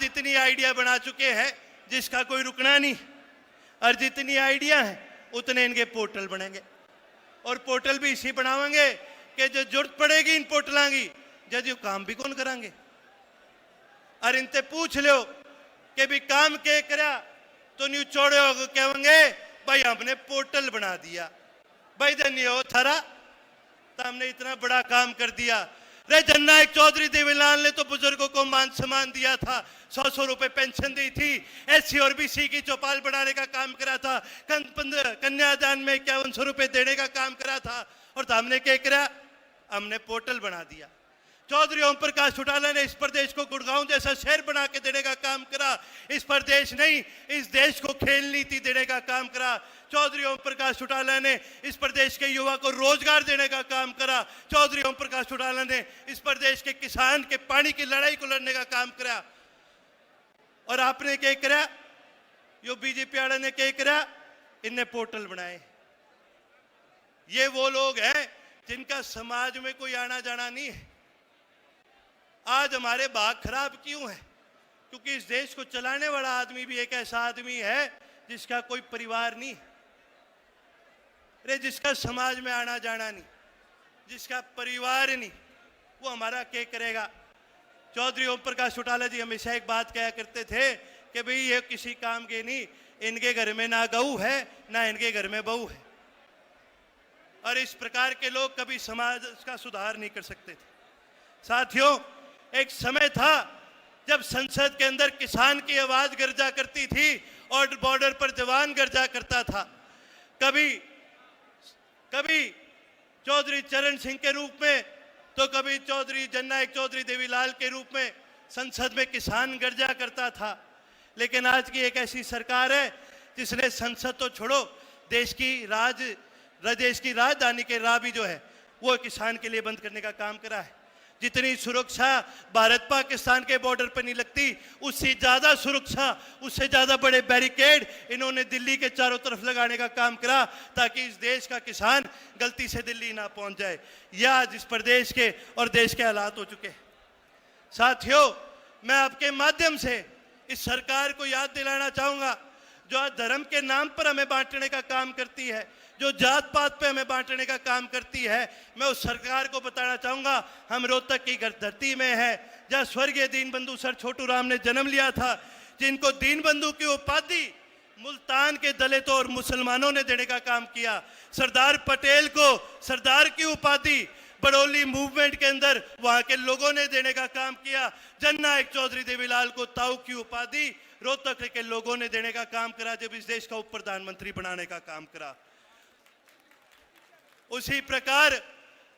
जितनी आइडिया बना चुके हैं जिसका कोई रुकना नहीं, और जितनी आइडिया है उतने इनके पोर्टल बनेंगे, और पोर्टल भी इसी बनावेंगे कि जो जरूरत पड़ेगी इन पोर्टलों की जब यो काम भी कौन करांगे। और इनसे पूछ लो कि भी काम के करा तो न्यू चौड़े हो कहेंगे भाई हमने पोर्टल बना दिया, भाई धन्य हो थारा, तो हमने इतना बड़ा काम कर दिया। रे जननायक चौधरी देवीलाल ने तो बुजुर्गों को मान सम्मान दिया था, 100 रुपए पेंशन दी थी, एससी और बीसी की चौपाल बढ़ाने का काम करा था, कन्यादान में 5100 रुपए देने का काम करा था, और तो हमने क्या करा, हमने पोर्टल बना दिया। चौधरी ओम प्रकाश चौटाला ने इस प्रदेश को गुड़गांव जैसा शहर बना के देने का काम करा, इस प्रदेश नहीं इस देश को खेल नीति देने का काम करा। चौधरी ओम प्रकाश चौटाला ने इस प्रदेश के युवा को रोजगार देने का काम करा। चौधरी ओम प्रकाश चौटाला ने इस प्रदेश के किसान के पानी की लड़ाई को लड़ने का काम करा। और आपने क्या करा, यो बीजेपी वाले ने क्या करा, इनने पोर्टल बनाए। ये वो लोग हैं जिनका समाज में कोई आना जाना नहीं है। आज हमारे भाग खराब क्यों है, क्योंकि इस देश को चलाने वाला आदमी भी एक ऐसा आदमी है जिसका कोई परिवार नहीं, रे जिसका समाज में आना जाना नहीं, जिसका परिवार नहीं, वो हमारा क्या करेगा। चौधरी ओम प्रकाश चौटाला जी हमेशा एक बात कहा करते थे कि भाई ये किसी काम के नहीं, इनके घर में ना गऊ है ना इनके घर में बहू है, और इस प्रकार के लोग कभी समाज का सुधार नहीं कर सकते थे। साथियों, एक समय था जब संसद के अंदर किसान की आवाज गर्जा करती थी और बॉर्डर पर जवान गर्जा करता था। कभी चौधरी चरण सिंह के रूप में तो कभी चौधरी जननायक चौधरी देवीलाल के रूप में संसद में किसान गर्जा करता था। लेकिन आज की एक ऐसी सरकार है जिसने संसद तो छोड़ो, देश की राजधानी के राह भी जो है वो किसान के लिए बंद करने का काम करा है। जितनी सुरक्षा भारत पाकिस्तान के बॉर्डर पर नहीं लगती, उससे ज्यादा सुरक्षा, उससे ज्यादा बड़े बैरिकेड इन्होंने दिल्ली के चारों तरफ लगाने का काम करा, ताकि इस देश का किसान गलती से दिल्ली ना पहुंच जाए। यह आज इस प्रदेश के और देश के हालात हो चुके। साथियों, मैं आपके माध्यम से इस सरकार को याद दिलाना चाहूंगा, जो आज धर्म के नाम पर हमें बांटने का काम करती है, जो जात पात पे हमें बांटने का काम करती है, मैं उस सरकार को बताना चाहूंगा, हम रोहतक की धरती में है जहां स्वर्गीय दीनबंधु सर छोटू राम ने जन्म लिया था, जिनको दीनबंधु की उपाधि मुल्तान के दलितों और मुसलमानों ने देने का काम किया। सरदार पटेल को सरदार की उपाधि बड़ौली मूवमेंट के अंदर वहां के लोगों ने देने का काम किया। जननायक चौधरी देवीलाल को ताऊ की उपाधि रोहतक के लोगों ने देने का काम करा, जब इस देश का उप प्रधानमंत्री बनाने का काम करा। उसी प्रकार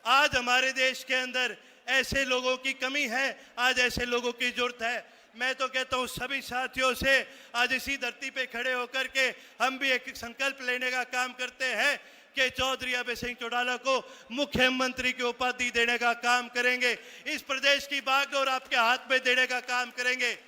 आज हमारे देश के अंदर ऐसे लोगों की कमी है, आज ऐसे लोगों की जरूरत है। मैं तो कहता हूं सभी साथियों से, आज इसी धरती पे खड़े होकर के हम भी एक संकल्प लेने का काम करते हैं कि चौधरी अभय सिंह चौटाला को मुख्यमंत्री की उपाधि देने का काम करेंगे। इस प्रदेश की बागडोर आपके हाथ में देने का काम करेंगे,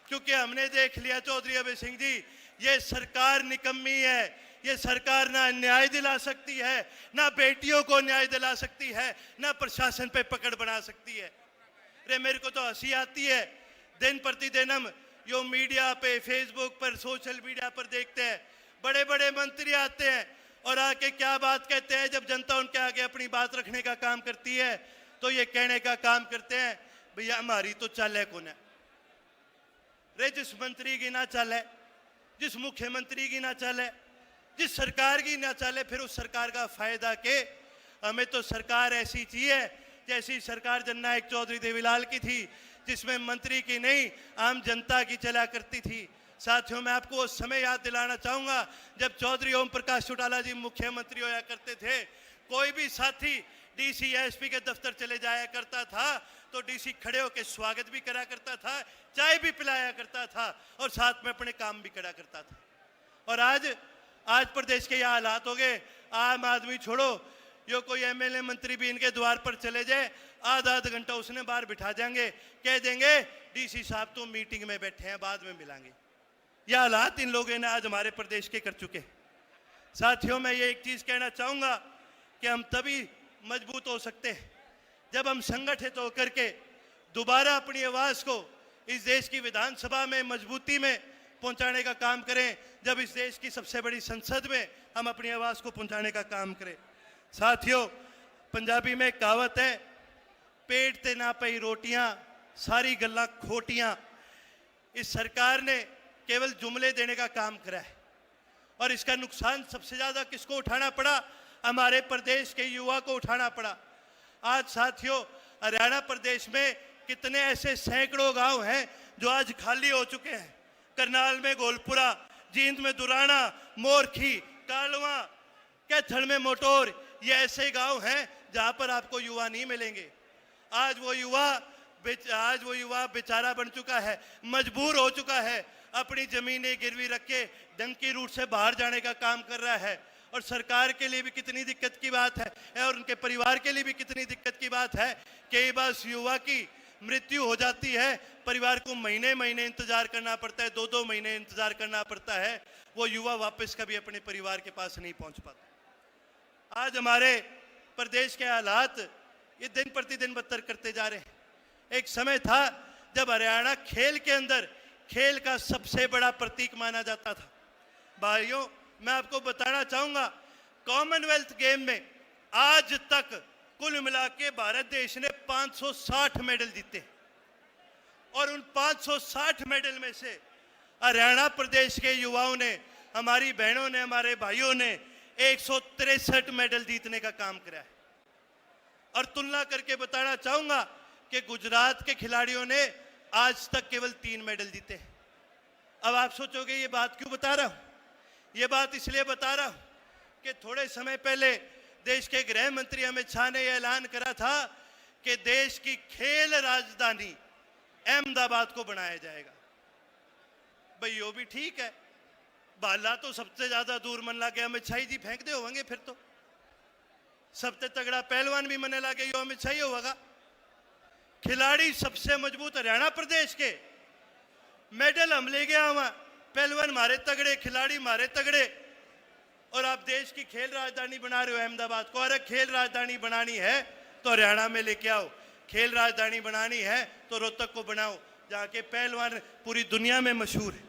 क्योंकि हमने देख लिया चौधरी अभय सिंह जी, ये सरकार निकम्मी है। ये सरकार ना न्याय दिला सकती है, ना बेटियों को न्याय दिला सकती है, ना प्रशासन पे पकड़ बना सकती है। अरे मेरे को तो हंसी आती है, दिन प्रतिदिन हम यो मीडिया पे, फेसबुक पर, सोशल मीडिया पर देखते हैं, बड़े बड़े मंत्री आते हैं और आके क्या बात कहते हैं। जब जनता उनके आगे अपनी बात रखने का काम करती है तो ये कहने का काम करते हैं, भैया हमारी तो चाल है कौन है। रे जिस मंत्री की ना चाल है, जिस मुख्यमंत्री की ना चाल है, जिस सरकार की ना चाले, फिर उस सरकार का फायदा के। हमें तो सरकार ऐसी चाहिए जैसी सरकार जननायक चौधरी देवीलाल की थी, जिसमें मंत्री की नहीं आम जनता की चला करती थी। साथियों, मैं आपको उस समय याद दिलाना चाहूंगा जब चौधरी ओम प्रकाश चौटाला जी मुख्यमंत्री होया करते थे। कोई भी साथी डीसी एसपी के दफ्तर चले जाया करता था तो डीसी खड़े होकर स्वागत भी करा करता था, चाय भी पिलाया करता था और साथ में अपने काम भी करा करता था। और आज प्रदेश के यह हालात हो गए, आम आदमी छोड़ो, यो कोई एमएलए मंत्री भी इनके द्वार पर चले जाए, आधा घंटा उसने बाहर बिठा जाएंगे, कह देंगे डीसी साहब तो मीटिंग में बैठे हैं, बाद में मिलांगे। यह हालात इन लोगों ने आज हमारे प्रदेश के कर चुके। साथियों, मैं ये एक चीज कहना चाहूंगा कि हम तभी मजबूत हो सकते हैं जब हम संगठित होकर के दोबारा अपनी आवाज को इस देश की विधानसभा में मजबूती में पहुंचाने का काम करें, जब इस देश की सबसे बड़ी संसद में हम अपनी आवाज को पहुंचाने का काम करें। साथियों, पंजाबी में एक कहावत है, पेट ते ना पई रोटियां सारी गल्लां खोटियां। इस सरकार ने केवल जुमले देने का काम करा है और इसका नुकसान सबसे ज्यादा किसको उठाना पड़ा? हमारे प्रदेश के युवा को उठाना पड़ा। आज साथियों, हरियाणा प्रदेश में कितने ऐसे सैकड़ों गांव हैं जो आज खाली हो चुके हैं। करनाल में गोलपुरा, जींद में दुराना, मोरखी, कालवा, कैथल में मोटोर, ये ऐसे गांव हैं जहां पर आपको युवा नहीं मिलेंगे। आज वो युवा बेचारा बन चुका है, मजबूर हो चुका है, अपनी जमीनें गिरवी रख के डंकी रूट से बाहर जाने का काम कर रहा है। और सरकार के लिए भी कितनी दिक्कत की बात है और उनके परिवार के लिए भी कितनी दिक्कत की बात है कि बस युवा की मृत्यु हो जाती है, परिवार को महीने महीने इंतजार करना पड़ता है, 2-2 महीने इंतजार करना पड़ता है, वो युवा वापस कभी अपने परिवार के पास नहीं पहुंच पाता। आज हमारे प्रदेश के हालात ये दिन प्रतिदिन बदतर करते जा रहे हैं। एक समय था जब हरियाणा खेल के अंदर खेल का सबसे बड़ा प्रतीक माना जाता था। भाइयों, मैं आपको बताना चाहूंगा, कॉमनवेल्थ गेम में आज तक कुल मिला के भारत देश ने 560 मेडल जीते और उन 560 मेडल में से हरियाणा प्रदेश के युवाओं ने, हमारी बहनों ने, हमारे भाइयों ने 163 मेडल जीतने का काम करा है। और तुलना करके बताना चाहूंगा कि गुजरात के खिलाड़ियों ने आज तक केवल 3 मेडल जीते हैं। अब आप सोचोगे ये बात क्यों बता रहा हूं? ये बात इसलिए बता रहा हूं कि थोड़े समय पहले देश के गृह मंत्री अमित शाह ने यह ऐलान करा था कि देश की खेल राजधानी अहमदाबाद को बनाया जाएगा। भाई वो भी ठीक है, बाला तो सबसे ज्यादा दूर मन लगे अमित शाह जी फेंक दे होंगे, फिर तो सबसे तगड़ा पहलवान भी मने लगे यो अमित शाह होगा। खिलाड़ी सबसे मजबूत हरियाणा प्रदेश के, मेडल हम ले गया वहां, पहलवान मारे तगड़े, खिलाड़ी मारे तगड़े, और आप देश की खेल राजधानी बना रहे हो अहमदाबाद को। अरे खेल राजधानी बनानी है तो हरियाणा में लेके आओ, खेल राजधानी बनानी है तो रोहतक को बनाओ, जहां के पहलवान पूरी दुनिया में मशहूर है।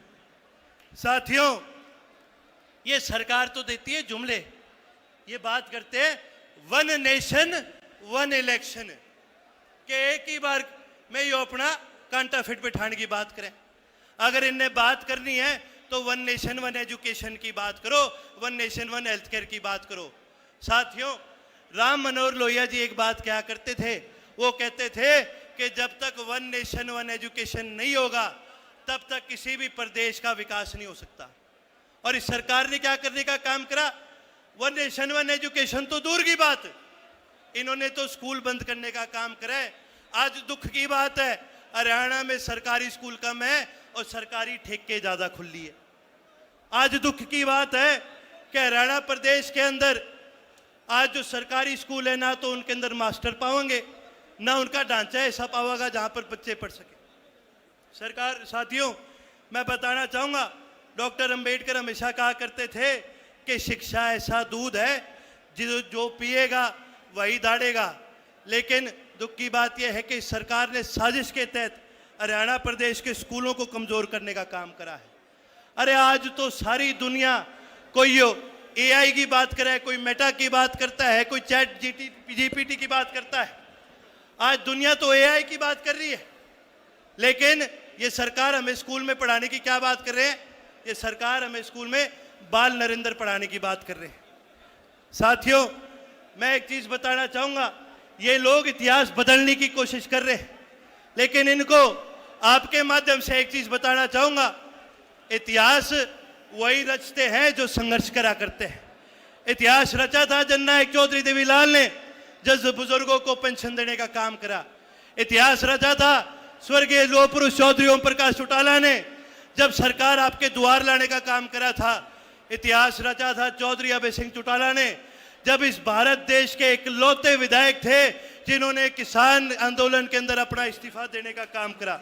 साथियों, ये सरकार तो देती है जुमले, ये बात करते हैं वन नेशन वन इलेक्शन के एक ही बार में यो अपना कांटा फिट बिठाने की बात करें। अगर इनने बात करनी है तो वन नेशन वन एजुकेशन की बात करो, one nation one health care की बात करो। साथियों, राम मनोहर लोहिया जी एक बात क्या करते थे, वो कहते थे कि जब तक वन नेशन वन एजुकेशन नहीं होगा तब तक किसी भी प्रदेश का विकास नहीं हो सकता। और इस सरकार ने क्या करने का काम करा? वन नेशन वन एजुकेशन तो दूर की बात, इन्होंने तो स्कूल बंद करने का काम करा है। आज दुख की बात है, हरियाणा में सरकारी स्कूल कम है और सरकारी ठेके ज्यादा खुली है। आज दुख की बात है कि हरियाणा प्रदेश के अंदर आज जो सरकारी स्कूल है, ना तो उनके अंदर मास्टर पाओगे, ना उनका ढांचा ऐसा पाओगा जहां पर बच्चे पढ़ सके। सरकार, साथियों, मैं बताना चाहूंगा, डॉक्टर अंबेडकर हमेशा कहा करते थे कि शिक्षा ऐसा दूध है जो पिएगा वही दाढ़ेगा। लेकिन दुख की बात यह है कि सरकार ने साजिश के तहत हरियाणा प्रदेश के स्कूलों को कमजोर करने का काम करा है। अरे आज तो सारी दुनिया, कोई एआई की बात करे, कोई मेटा की बात करता है, कोई चैट जीपीटी की बात करता है। आज दुनिया तो एआई की बात कर रही है, लेकिन ये सरकार हमें स्कूल में पढ़ाने की क्या बात कर रहे हैं? ये सरकार हमें स्कूल में बाल नरेंद्र पढ़ाने की बात कर रहे हैं। साथियों, मैं एक चीज बताना चाहूंगा, ये लोग इतिहास बदलने की कोशिश कर रहे हैं, लेकिन इनको आपके माध्यम से एक चीज बताना चाहूंगा, इतिहास वही रचते हैं जो संघर्ष करा करते हैं। इतिहास रचा था जननायक चौधरी देवीलाल ने, जब बुजुर्गों को पेंशन देने का काम करा। इतिहास रचा था स्वर्गीय लोह पुरुष चौधरी ओम प्रकाश चौटाला ने, जब सरकार आपके द्वार लाने का काम करा था। इतिहास रचा था चौधरी अभय सिंह चौटाला ने, जब इस भारत देश के इकलौते विधायक थे जिन्होंने किसान आंदोलन के अंदर अपना इस्तीफा देने का काम करा।